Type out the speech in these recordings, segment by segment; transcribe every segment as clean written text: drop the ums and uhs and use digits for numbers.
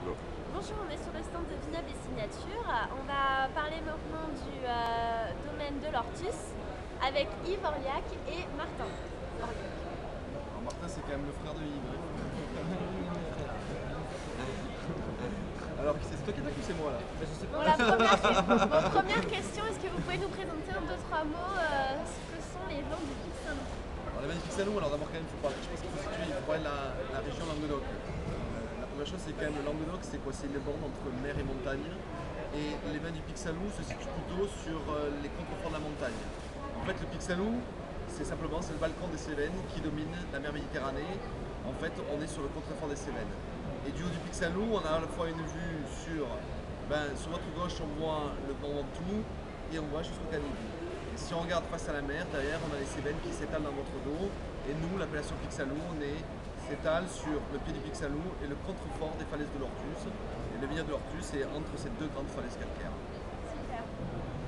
Languedoc. Bonjour, on est sur le stand de Vignobles et Signatures. On va parler maintenant du domaine de l'Ortus avec Yves Orliac et Martin Orliac. Alors Martin, c'est quand même le frère de Yves. Alors, c'est toi qui attaque ou c'est moi là? Je sais Bon, pas. première question, est-ce que vous pouvez nous présenter en 2-3 mots ce que sont les vins du Pixin? Alors, les vins du Pixin, alors d'abord, quand même, il faut parler, je pense qu'il faut situer, il faut parler de la région Languedoc. La première chose, c'est quand même le Languedoc, c'est quoi? C'est une borne entre mer et montagne. Et les vins du Pixalou se situent plutôt sur les contreforts de la montagne. En fait, le Pixalou, c'est le balcon des Cévennes qui domine la mer Méditerranée. En fait, on est sur le contrefort des Cévennes. Et du haut du Pixalou, on a à la fois une vue sur votre gauche, on voit le Mont Ventoux et on voit jusqu'au Canigou. Et si on regarde face à la mer, derrière, on a les Cévennes qui s'étalent dans votre dos. Et nous, l'appellation Pixalou, s'étale sur le pied du Pixalou et le contrefort des falaises de l'Ortus. Et le vignoble de l'Ortus est entre ces deux grandes falaises calcaires. Super.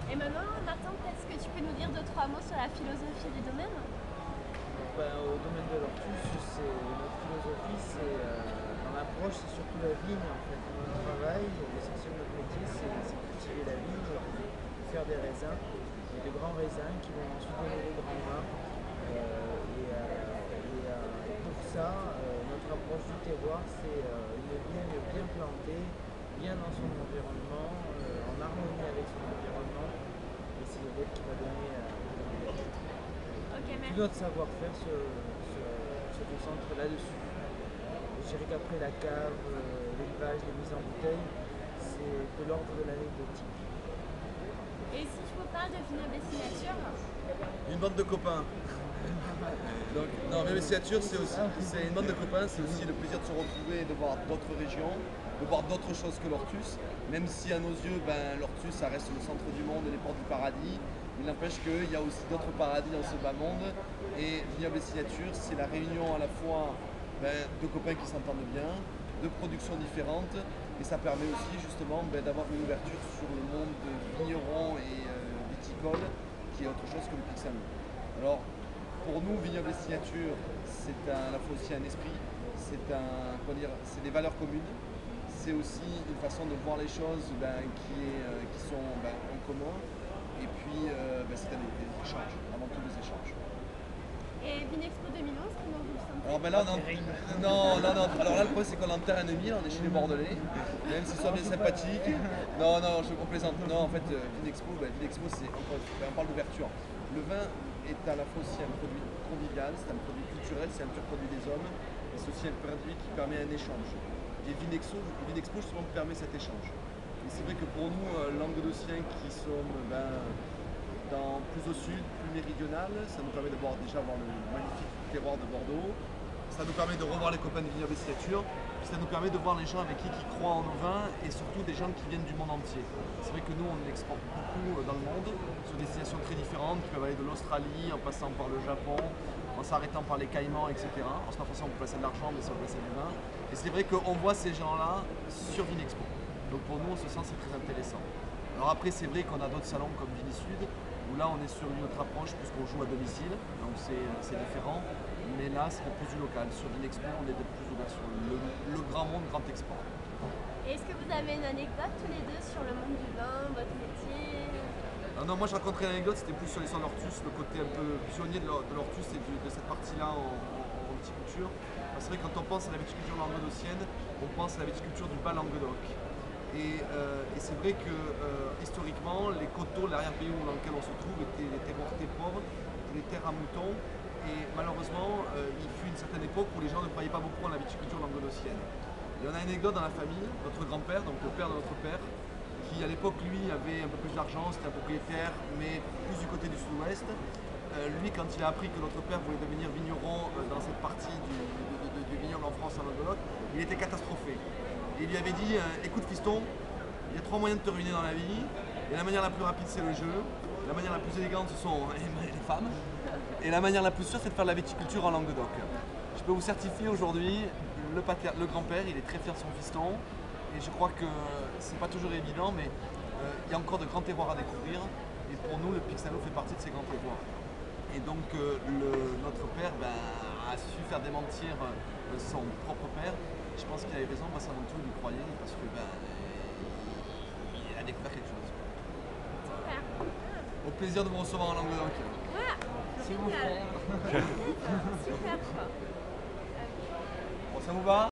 Et maintenant, Martin, est-ce que tu peux nous dire 2-3 mots sur la philosophie du domaine? Au domaine de l'Ortus, notre philosophie, dans l'approche, c'est surtout la vigne en fait. Notre travail, l'essentiel de notre métier, c'est cultiver la vigne, faire des raisins, et de grands raisins qui vont ensuite donner des grands vins. Pour ça, notre approche du terroir, c'est une vigne bien plantée, bien dans son environnement, en harmonie avec son environnement, et c'est le qui va donner Ok, tout notre savoir-faire se concentre là-dessus. Je dirais qu'après la cave, l'élevage, les mises en bouteille, c'est de l'ordre de l'anecdotique. Et si tu me parles de Vignobles et Signatures? Une bande de copains. Donc, non, mais signature, c'est une bande de copains, c'est aussi le plaisir de se retrouver et de voir d'autres régions, de voir d'autres choses que l'Ortus. Même si à nos yeux, l'Ortus, ça reste le centre du monde et les portes du paradis, il n'empêche qu'il y a aussi d'autres paradis dans ce bas monde. Et Vignobles et Signatures, c'est la réunion à la fois de copains qui s'entendent bien, de productions différentes, et ça permet aussi justement d'avoir une ouverture sur le monde vigneron et viticole, qui est autre chose que le Pixalou. Alors, pour nous, Vignobles et Signatures, c'est à la fois aussi un esprit, c'est des valeurs communes, c'est aussi une façon de voir les choses qui sont en commun, et puis c'est des échanges, avant tout des échanges. Et Vinexpo 2011, comment vous le sentez? Alors là, non. Alors là, le problème, c'est qu'on est en terrain ennemi, on est chez les Bordelais, même s'ils sont bien sympathiques. Non, je complaisante. Non, en fait, Vinexpo, on parle d'ouverture. Le vin est à la fois aussi un produit convivial, c'est un produit culturel, c'est un pur produit des hommes, et c'est aussi un produit qui permet un échange. Et Vinexpo justement permet cet échange. Et c'est vrai que pour nous, languedociens qui sommes plus au sud, plus méridional, ça nous permet déjà voir le magnifique terroir de Bordeaux, ça nous permet de revoir les copains de Vignobles et Signatures, puis ça nous permet de voir les gens avec qui croient en nos vins et surtout des gens qui viennent du monde entier. C'est vrai que nous on exporte beaucoup dans le monde, sur des destinations très différentes qui peuvent aller de l'Australie en passant par le Japon, en s'arrêtant par les Caïmans, etc. Alors c'est pas forcément pour placer de l'argent, mais c'est pour placer du vin. Et c'est vrai qu'on voit ces gens-là sur Vinexpo. Donc pour nous, en ce sens, c'est très intéressant. Alors après, c'est vrai qu'on a d'autres salons comme Vinisud, où là on est sur une autre approche puisqu'on joue à domicile, donc c'est différent. Mais là, c'est plus du local. Sur Vinexpo, on est plus ouvert sur le grand monde, grand export. Et est-ce que vous avez une anecdote tous les deux sur le monde du vin, votre métier? Non, moi j'ai rencontré une anecdote, c'était plus sur les sangs d'Ortus, le côté un peu pionnier de l'Ortus et de cette partie-là en viticulture. C'est vrai que quand on pense à la viticulture languedocienne, on pense à la viticulture du bas Languedoc. Et c'est vrai que historiquement, les coteaux de l'arrière-pays dans lequel on se trouve étaient des terroirs très pauvres, des terres à moutons. Et malheureusement, il fut une certaine époque où les gens ne croyaient pas beaucoup en la viticulture languedocienne. Il y en a une anecdote dans la famille, notre grand-père, donc le père de notre père, qui à l'époque lui avait un peu plus d'argent, c'était un propriétaire, mais plus du côté du sud-ouest. Lui, quand il a appris que notre père voulait devenir vigneron dans cette partie du vignoble en France, en Languedoc, il était catastrophé. Et il lui avait dit, écoute fiston, il y a 3 moyens de te ruiner dans la vie, et la manière la plus rapide c'est le jeu, la manière la plus élégante ce sont les femmes, et la manière la plus sûre c'est de faire de la viticulture en Languedoc. Je peux vous certifier aujourd'hui, le grand-père il est très fier de son fiston, et je crois que c'est pas toujours évident, mais il y a encore de grands terroirs à découvrir, et pour nous le Pixalou fait partie de ces grands terroirs. Et donc notre père a su faire démentir son propre père je pense qu'il avait raison parce qu'avant tout il y croyait parce que il a découvert quelque chose. Super. Au plaisir de vous recevoir en Languedoc. Ouais, C'est mon génial. frère. Super quoi. Bon, ça vous va?